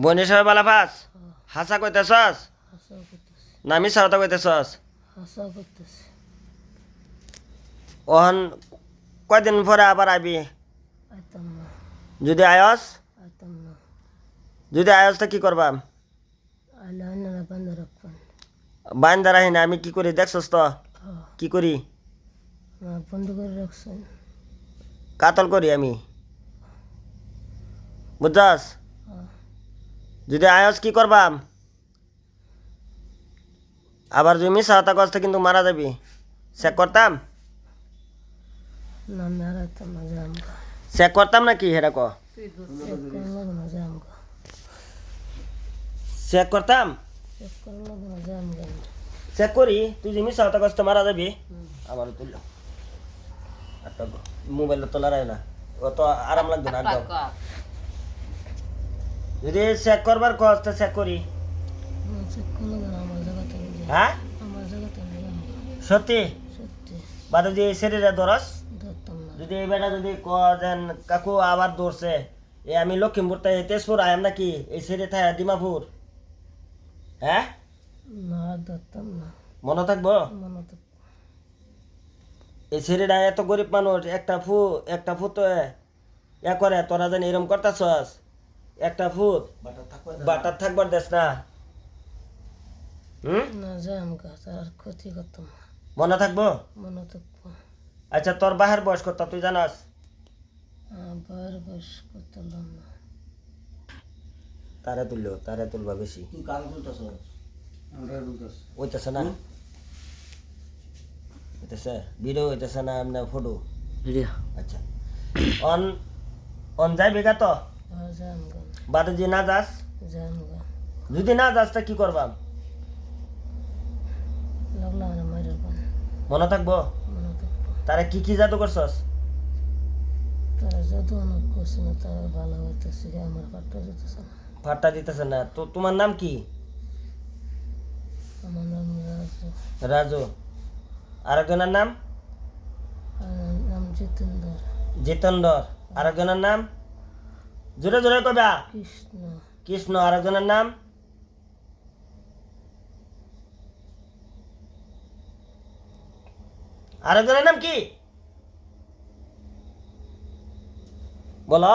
বনি সবাই বালা পাস হাসা কইতেছস হাসাও করতেছে না মিছা কথা কইতেছস হাসাও করতেছে ওহন কয়দিন পরে আবার আইবি আইতাম না যদি আয়স আইতাম না যদি আয়স তো কি করবাম আইলে আইনারা বান্ধা রাখবেন বাইন্দা রাহি না আমি কি করি দেখছস তো কি করি বন্ধ করে রাখছেন কাতল করি আমি বুঝছস যদি আয়স কি করবাম আবার যদি মিছা কথা কস তো কিন্তু মারা যাবি চেক করতাম না আমি আর আইতাম না যাম চেক করতাম নাকি হেরা ক চেক করার লাগে না যাম চেক করতাম চেক করার লাগে না যাম চেক করি তুই যে মিছা কথা কস তো মারা যাবি আমারও তুলল একটা মোবাইল তো লড়াই না ও তো আরাম লাগবে না একদম যদি চেক করবার কস তো চেক করি চেক করার লাগে না আমার জায়গাতে আমি যাই হ্যাঁ আমার জায়গাতে আমি যাম সত্যি সত্যি বা যদি শরীরে দরস ধরতাম না যদি এই বেটা যদি কেন কাকু আবার দৌড়ছে এ আমি লক্ষ্মীপুর তাই তেজপুর আয়াম নাকি এই সেরে থায় ডিমাপুর হ্যাঁ না আর ধরতাম না মনে থাকবো মনে তো এই ছেলেটা এত গরিব মানুষ একটা ফু তো এ করে তোরা জানি এরম করতেছস একটা ফুট বাটার থাকবার দেশ না না যাম তার ক্ষতি করতাম না মনে থাকবো মনে থাকবো আচ্ছা তোর বাহের বয়স কত তুই জানাস আবার বয়স করতাম না তারে তুলবা বেশি তুই কাল তুলতেছ আমরা তুলতেছ হইতেছে না হইতেছে ভিডিও হইতেছে না এমনি ফটো ভিডিও আচ্ছা অন অন যাই বেগা তো যাম বাদে যে না যাস যাম যদি না যাস তা কি করবাম লাগলা না মাইরের বান মনে থাকবো মনে থাকবো তারা কি জাদু করছস তারা যত অনেক করছে না তারা ভালো হইতেছে আমার পাটটা যেতেছে না ফাটটা দিতেছে না তো তোমার নাম কি আমার নাম রাজু রাজু আরেকজনের নাম আর নাম জিতেন্দ্র জিতেন্দর আরেকজনের নাম জোরে জোরে কবা কৃষ্ণ কৃষ্ণ আরেকজনের নাম আরেকজনের নাম কি বলো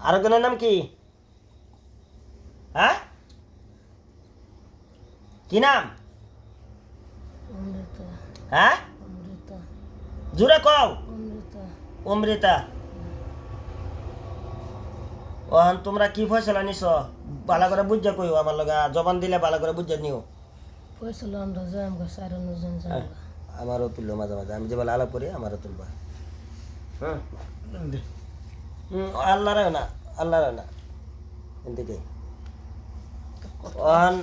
আরেকজনের নাম কি হ্যাঁ কি নাম অমৃতা হ্যাঁ অমৃতা জোরে কও অমৃতা অমৃতা ওহান তোমরা কি ফয়সলা নিছ ভালো করে বুঝা কইও আমার লগা জবান দিলে ভালো করে বুঝা নিও পয়সা আমরা যাম সাড়ে নজন যাম আমারও তুললো মাঝে মাঝে আমি যে বেলা আলাপ করি আমারও তুলবা হ্যাঁ আল্লাহ রে না এদিকে ওহান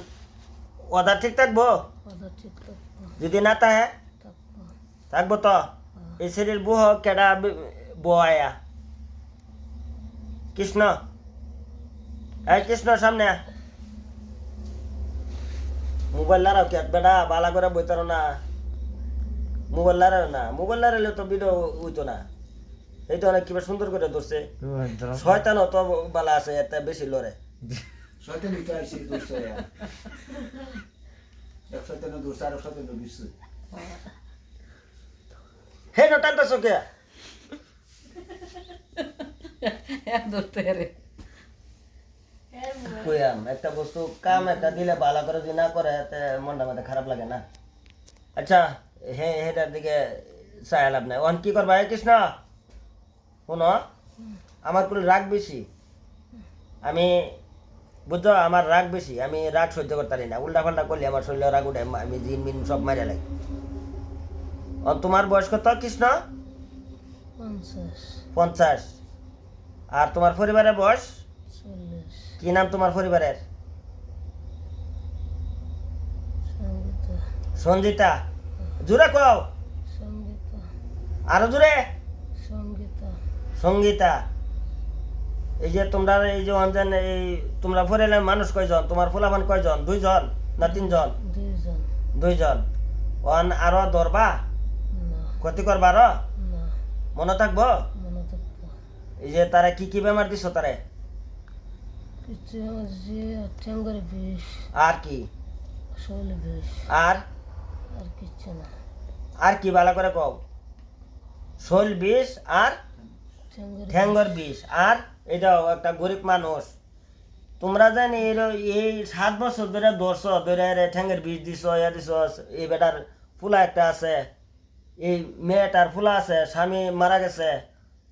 ওদা ঠিক থাকবো কথা ঠিক থাকবো যদি না তাহে থাকবো থাকবো তো এই শরীর বুহ কেডা বোয়া কৃষ্ণ এই কৃষ্ণ সামনে মোবাইল লারাও কে বেটা বালা করে বইতারো না মোবাইল লারাইলে তো ভিডিও হইতো না এই তো অনেক কিবা সুন্দর করে ধরছে শয়তানও তো বালা আছে এত বেশি লড়ে শয়তান ভিতরে আসছি দোষটা এক শয়তান দোষ আর এক শয়তান দোষ হে টানতেছ কে ধরতে রে কইয়াম একটা বস্তু কাম একটা দিলে ভালো করে যদি না করে তে মনটা মাথা খারাপ লাগে না আচ্ছা হেটার দিকে চাই লাভ নাই ওখান কি করবা হে কৃষ্ণ শোনো আমার কোনো রাগ বেশি আমি বুঝছো আমার রাগ বেশি আমি রাগ সহ্য করতে পারি না উল্টা পাল্টা করলে আমার শরীরে রাগ উঠে আমি জিন মিন সব মারা লাগে তোমার বয়স কত কৃষ্ণ 50 আর তোমার পরিবারের বয়স 40 কি নাম তোমার পরিবারের সঙ্গীতা সঞ্জিতা জোরে কও সঙ্গীতা আরো জোরে সঙ্গীতা সঙ্গীতা এই যে তোমরা এই যে অঞ্জন এই তোমরা পরিবারের মানুষ কয়জন তোমার ফুলাবান কয়জন 2 জন না 3 জন দুইজন 2 জন অন আরো ধরবা না ক্ষতি করবা আরো না মনে থাকবো মনে থাকবো এই যে তারা কি বেমার দিছ তারে কিছু আছে ঠ্যাঙ্গের বিষ, আর কি শৈল বিষ, আর আর কিচ্ছু না। আর কি ভালো করে কও শৈল বিষ আর ঠ্যাঙ্গের ঠ্যাঙ্গর বিষ আর এটাও একটা গরিব মানুষ তোমরা জানি এই 7 বছর ধরে ধরছ ধরে ঠ্যাঙ্গের বিষ দিছ ইয়া দিছ এই বেটার ফুলা একটা আছে এই মেয়েটার ফুলা আছে স্বামী মারা গেছে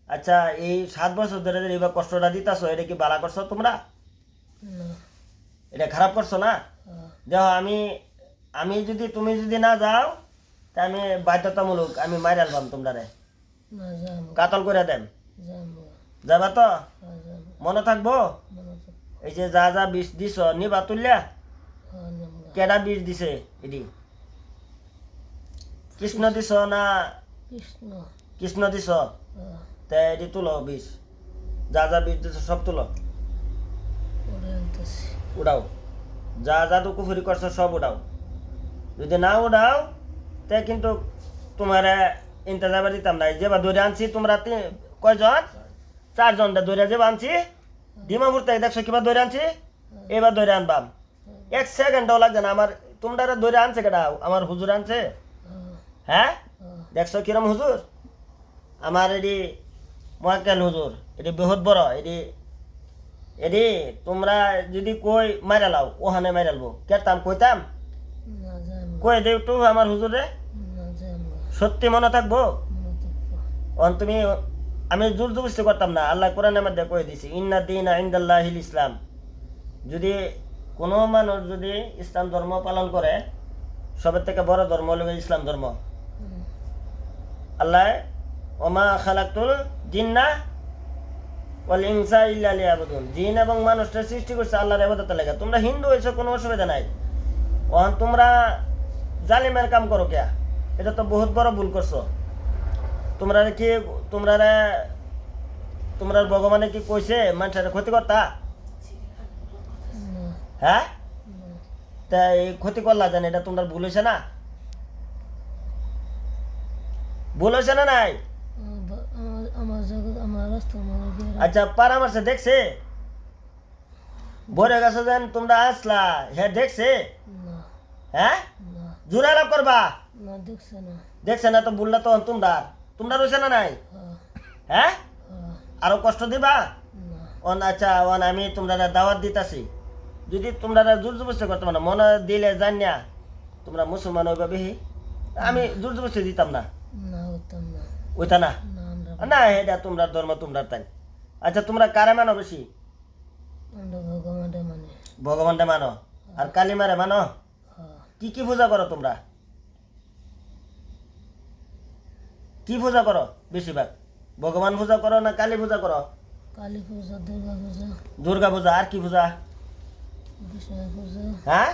আচ্ছা এই 7 বছর ধরে যে এইবার কষ্টটা দিতাছ এটা কি বালা করছো তোমরা না। এটা খারাপ করছো না দেখো আমি যদি তুমি যদি না যাও তা আমি বাধ্যতামূলক আমি মাইর আলবাম তোমরা না যাম কাতল করে দেন যাম যাবা তো যাম মনে থাকবো মনে তো এই যে যা যা বিষ দিছ নিবা তুললা নামগা কেডা বিষ দিছে এডি কৃষ্ণ দিছ না কৃষ্ণ কৃষ্ণ দিছ তা এডি তুলো বিষ যা যা বিষ দিছ সব তুলো ওরে আনতেছি। উড়াও যা যা তো কুফুরি করছো সব উড়াও যদি না উড়াও তে কিন্তু তোমার ইন্তজামে দিতাম না যেবা ধরে আনছি তোমরা কয়জন 4 জন ধরে যেবা আনছি ডিমাপুর থেকে দেখছো কিবা ধরে আনছি এবার ধরে আনবাম 1 সেকেন্ডও লাগছে না আমার তোমরা ধরে আনছে কেডা আমার হুজুর আনছে হ্যাঁ দেখছো কিরম হুজুর আমার এডি মহাকাল হুজুর এডি বহুত বড় এডি তোমরা যদি কই মাইরা লাও ওখানে মাইরালবো কেতাম কইতাম না যাম কই দেও তো আমার হুজুরে না যাম সত্যি মনে থাকবো মনে তো তুমি আমি জোর জবরদস্তি করতাম না আল্লাহ কোরআনের মধ্যে কই দিছি ইন্না দীনা ইনদাল্লাহিল ইসলাম যদি কোনো মানুষ যদি ইসলাম ধর্ম পালন করে সবের থেকে বড় ধর্ম হলো ইসলাম ধর্ম আল্লাহ ওমা খালাকতুল জিন্না ওয়াল ইনসা ইল্লা লিয়াবুদুন জিন এবং মানুষটা সৃষ্টি করছে আল্লাহর ইবাদতে লাগা তোমরা হিন্দু হইছো কোনো অসুবিধা নাই ওখান তোমরা জালিমের কাম করো কে এটা তো বহুত বড় ভুল করছো তোমরা কি তোমরা ভগবানে কি কইছে মানুষের ক্ষতি করতা না হ্যাঁ তা এই ক্ষতি করলা জানি এটা তোমরা ভুল হয়েছে না ভুল হয়েছে না নাই আমার জগৎ আমার রাস্তা মনে গিয়ে আচ্ছা পারামার্শে দেখছে বরে গেছে যেন তোমরা আসলা হ্যাঁ দেখছে না হ্যাঁ না জোরা লাভ করবা না দেখছে না দেখছে না তো বললা তো তোমরা রয়েছে না নাই হ্যাঁ হ্যাঁ হ্যাঁ আরো কষ্ট দিবা না আচ্ছা আমি তোমরা দাওয়াত দিতাছি যদি তোমরা জোর জবরদস্তি করতে না মনে দিলে জানিয়া তোমরা মুসলমান হইবা বেহি আমি জোর জবরদস্তি দিতাম না না হতাম না ওইটা না না আমরা না এটা তোমরা ধর্ম তোমরা তাই আচ্ছা তোমরা কারে মানো বেশি আমরা ভগবানের মানে ভগবানটা মানো আর কালিমারে মানো হ্যাঁ কি পূজা করো তোমরা কি পূজা করো বেশিরভাগ ভগবান পূজা করো না কালী পূজা করো কালী পূজা দুর্গা পূজা দুর্গা পূজা আর কি পূজা বিষ্ণু পূজা হ্যাঁ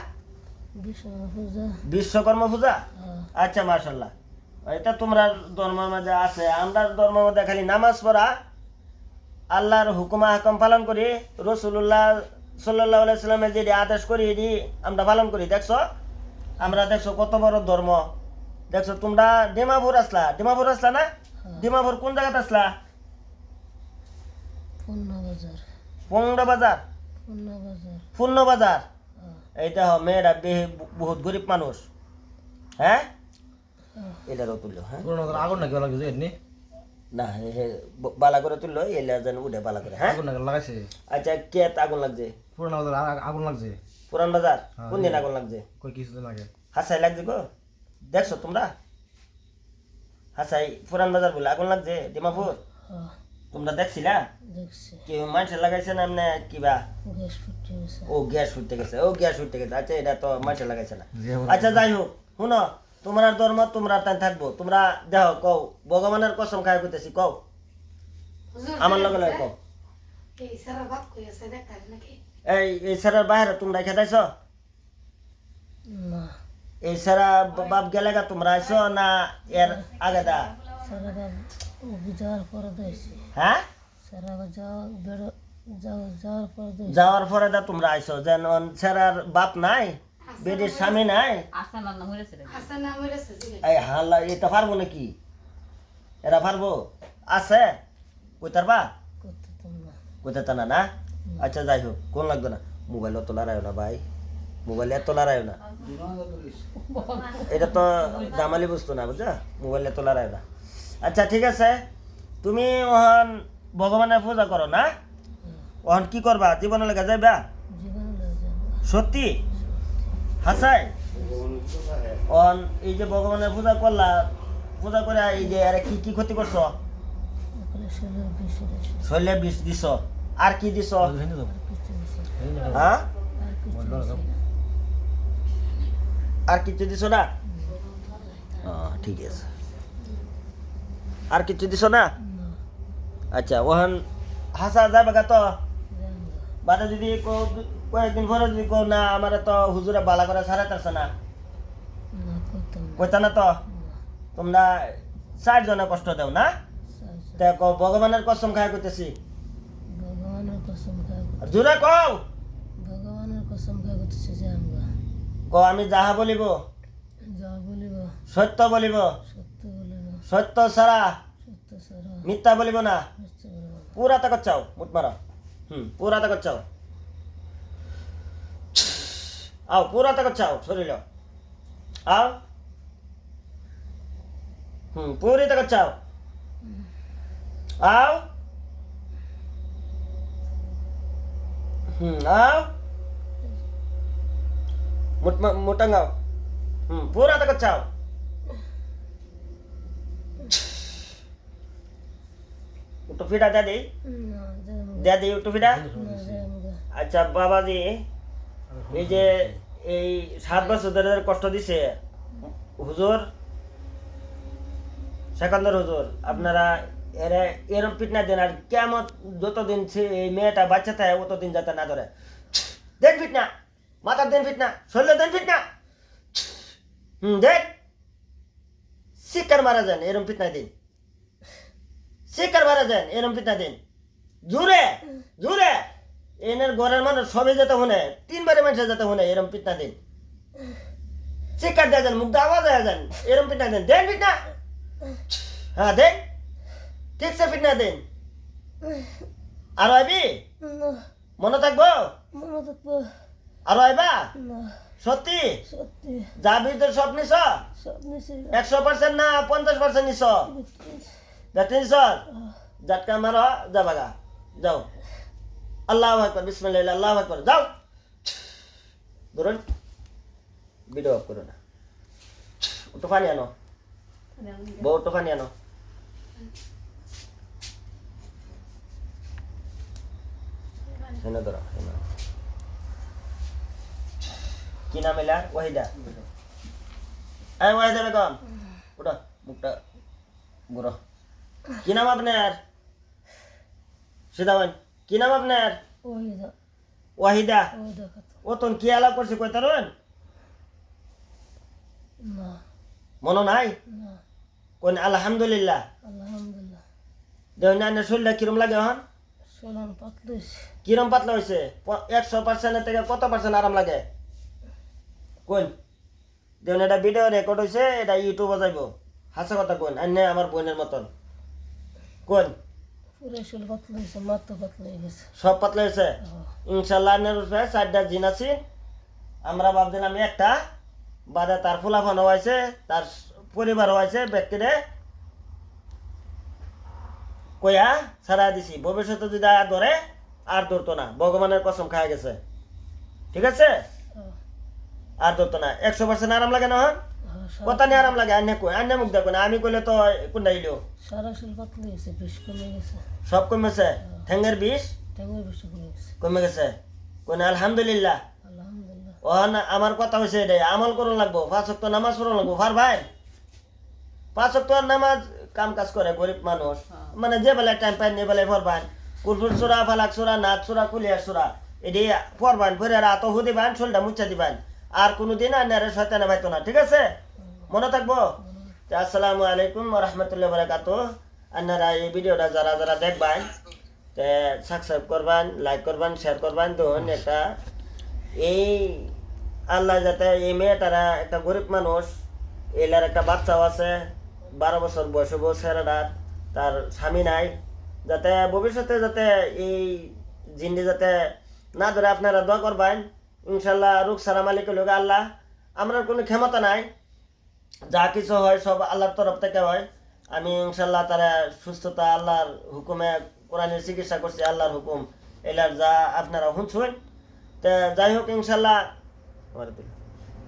বিষ্ণু পূজা বিশ্বকর্মা পূজা হ্যাঁ আচ্ছা মাশাল্লাহ এটা তোমরা ধর্মের মধ্যে আছে আমরা ধর্মের মধ্যে খালি নামাজ পড়া আল্লাহর হুকুম হাকম পালন করি রাসূলুল্লাহ সাল্লাল্লাহু আলাইহি সাল্লামের যে আদেশ করি এটি আমরা পালন করি দেখছো আমরা দেখছো কত বড় ধর্ম দেখছো তোমরা ডিমাপুর আসলা না ডিমাপুর কোন জায়গাতে আসলা পূর্ণ বাজার পংড়া বাজার পূর্ণ বাজার পূর্ণ বাজার হ্যাঁ এইটা মেয়েরা বহুত গরিব মানুষ হ্যাঁ হ্যাঁ এটারও তুললো হ্যাঁ আগুন নাকি লাগছে এমনি না বালা করে তুললো এলে যেন উঠে বালা করে হ্যাঁ আগুন নাকি লাগাইছে আচ্ছা কে আগুন লাগছে পুরানো আগুন লাগছে পুরান বাজার কোন দিন আগুন লাগছে কই কিছুদিন আগে হাসাই লাগছে গো দেখছো তোমরা হাসাই পুরান বাজার বলে আগুন লাগছে ডিমাপুর হ্যাঁ তোমরা দেখছিলা দেখছি কি মানুষের লাগাইছে না এমনি কিবা গ্যাস ফুটে গেছে গ্যাস ফুটতে গেছে আচ্ছা এটা তো মানুষের লাগাইছে না আচ্ছা যাই হোক শুনো তোমরা ধর্ম তোমরা তাই থাকবো তোমরা দেখো কও ভগবানের কসম খাই করতেছি কও আমার লগে লগে কও এই সারার বাইরে তোমরা খেদাইছ না এই সারা বাপ গেলে গা তোমরা আইছো না এর আগে দা সারা যাওয়ার পরে দিয়েছি হ্যাঁ সারা যাওয়ার পরে দিয়েছি যাওয়ার পরে দা তোমরা আইছো যেন সারার বাপ নাই বেডির স্বামী নাই এই হাল্লা এটা পারবো নাকি এরা পারবো আছে কইতার বা করতাম না কইতার না না আচ্ছা যাই হোক কোন লাগতো না মোবাইল অত লড়াইও না ভাই মোবাইল এত লড়াইও না এটা তো দামালি বস্তু না বুঝছো মোবাইল এত লড়াইও না আচ্ছা ঠিক আছে তুমি ওহন ভগবানের পূজা করো না ওহন কি করবা জীবনের লেগে যাইবা জীবনে লয়ে যাবো সত্যি হাসাই অন এই যে ভগবানের পূজা করলা পূজা করে এই যে আরে কি কি ক্ষতি করছো ওখানে শরীরের বেশি বেশি শরীরে বিষ দিছ আর কি দিছ ভেঙে যাবো কিছু বেশি হ্যাঁ আর কিছু বেশি আর কিছু দিছ না ঠিক আছে আর কিছু দিছ না না আচ্ছা ওখান হাসা যাবে গা তো যাবো বাটা যদি কয়েকদিন পরে যদি কো না আমার তো হুজুরে বালা করে ছাড়াইতেছে না না করতাম না কইতা না তো তোমরা 4 জনে কষ্ট দেও না সাহায্য তা কও ভগবানের কসম খায় কইতেছি ভগবানের কসম খাই জোরে কও ভগবানের কসম খাই করতেছি যে আমরা ক আমি যাহা বলিব যা বলিব সত্য বলিব সত্য বলিব সত্য ছাড়া সত্য ছাড়া মিথ্যা বলিব না মিথ্যা বলিব না। পুরা তাকত চাও মুট মারো পুরা তাকত চাও আও পুরা তাকত চাও শরীর আও পুরি তাকত চাও আও আও মোটাঙ্গাও পুরা তাকত চাও একটু ফিটা দে দিই না যাবো দে দিই একটু ফিটা না যাবো আচ্ছা বাবাজি এই যে এই 7 বছর ধরে কষ্ট দিছে হুজুর সেকান্দর হুজুর আপনারা এরম ফিটনা দেন আর কেমন যতদিন এই মেয়েটা বাচ্চা থাকে অতদিন যাতে না ধরে দেন ফিটনা মাথার দেন ফিটনা শরীরে দেন ফিটনা দেন শিকার মারা যান এরম ফিটনা দিন শিকার মারা যান এরম ফিটনা দিন জুড়ে জুড়ে এনের ঘরের মানুষ সবাই যেতে শুনে 3 বারে মানুষ যেতে শুনে এরম ফিটনা দিন শিকার দেয়া যান মুখ দিয়ে আওয়াজ হয়ে যান এরম ফিটনা দেন দেন ফিটনা হ্যাঁ দেন ঠিকছে ফিটনা দিন আর আইবি না মনে থাকবো মনে থাকবো আর আইবা না সত্যি সত্যি যা ভিতর সব নিছ সব নিছি 100% না 50% নিছ দেখতে নিছ জাটকা মারো যাবাগা যাও আল্লাহু আকবার বিসমিল্লাহ আল্লাহু আকবার যাও ধরুন ভিডিও অফ করো না একটু পানি আনো বউ একটু পানি আনো হেনা ধরো হেনা কি নাম এলা ওয়াহিদা এই ওয়াহিদা বেগম ওটা মুখটা গুরো কি নাম আপনার সিদামান কি নাম আপনার ওই দা ওয়াহিদা ওই দেখা তো ও তোন কি আলাপ করছে কইতারন না মনো নাই না কোন আলহামদুলিল্লাহ আলহামদুলিল্লাহ দেও না শরীরটা কিরম লাগে হন সোলান পাতলিস কিরম পাতলা হয়েছে 100% থেকে কত পার্সেন্ট আরাম লাগে কোন দেও না এটা ভিডিও রেকর্ড হয়েছে এটা ইউটিউবে যাইব হাসা কথা কোন আন্নে আমার বোনের মতন কোন পুরো শোল পাতলিস মাথা পাতলা হয়ে গেছে সব পাতলা হয়েছে ইনশাল্লাহ আন্নের উপরে 4টা জিন আছে আমরা ভাবছিলাম একটা বাদে তার ফুলাফানো হয়েছে তার পরিবার হয়েছে ব্যক্তিরে কইয়া ছাড়া দিছি ভবিষ্যতে যদি আর ধরে আর ধরতো না ভগবানের কসম খায় গেছে ঠিক আছে আর ধরতো না 100% আরাম লাগে না হন কথা নিয়ে আরাম লাগে আন্নে কই আন্নে মুখ দেখো না আমি কইলে তো কোনটা ইলো সারা শোল পাতলা গেছে বিষ কমে গেছে সব কমেছে ঠ্যাঙ্গের বিষ ট্যাঙ্গের বেশি কমে গেছে কমে গেছে কোন আলহামদুলিল্লাহ আলহামদুলিল্লাহ ও না আমার কথা হয়েছে এটাই আমল করুন লাগবো 5 ওয়াক্ত নামাজ পড়ুন লাগবো ফার ভাই 5 ওয়াক্ত নামাজ কাম কাজ করে গরিব মানুষ মানে যে বেলা টাইম পাই নে বেলা পড়বান কুরফুর সূরা ফালাক সূরা নাত সূরা কুলিয়ার সূরা এডি পড়বান পড়ে রাত হুদি বান শোলটা মুচ্ছা দিবান আর কোনোদিন আন্নারে শয়তানে ভাইতো না ঠিক আছে মনে থাকবো আসসালামু আলাইকুম ওয়া রাহমাতুল্লাহি ওয়া বারাকাতুহু আন্নারা এই ভিডিওটা যারা যারা দেখবেন তে সাবস্ক্রাইব করবেন লাইক করবেন শেয়ার করবেন ধন একটা এই আল্লাহ যাতে এই মেয়েটারা একটা গরিব মানুষ এলার একটা বাচ্চাও আছে 12 বছর বয়স ছেলেটার তার স্বামী নাই যাতে ভবিষ্যতে যাতে এই জিন্দি যাতে না ধরে আপনারা দোয়া করবেন ইনশাল্লাহ। রোগ সারা মালিক লোক আল্লাহ, আমার কোনো ক্ষমতা নাই, যা কিছু হয় সব আল্লাহর তরফ থেকে হয়। আমি ইনশাল্লাহ তারা সুস্থতা আল্লাহর হুকুমে কোরআনের চিকিৎসা করছি, আল্লাহর হুকুম এলার যা আপনারা শুনছেন। তো যাই হোক ইনশাল্লাহ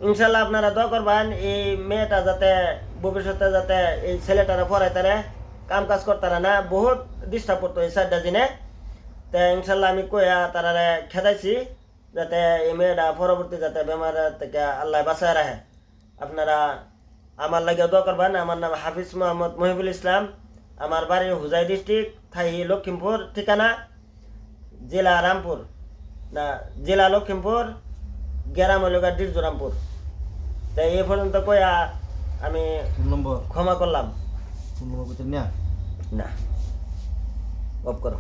ইনশাল্লাহ আপনারা দোয়া করবেন এই মেয়েটা যাতে ভবিষ্যতে যাতে এই ছেলেটারা পড়ায় তারা কাম কাজ করতারা না, বহুত ডিস্টার্ব করতো এই 4টা দিনে। তো ইনশাল্লাহ আমি কইয়া তারা খেদাইছি যাতে এই মেয়েটা পরবর্তী যাতে বেমার থেকে আল্লাহ বাঁচায় রাখে। আপনারা আমার লাগে দোয়া করবেন। আমার নাম হাফিজ মোহাম্মদ মহিবুল ইসলাম, আমার বাড়ি হুজাই ডিস্ট্রিক্ট, থাই লক্ষ্মীমপুর, ঠিকানা জেলা রামপুর না জেলা লক্ষ্মীমপুর, গ্রাম হলগা ডিরজুরামপুর। তাই এই পর্যন্ত কইয়া আমি ফোন নম্বর ক্ষমা করলাম। করতে নিয়া না অফ করো।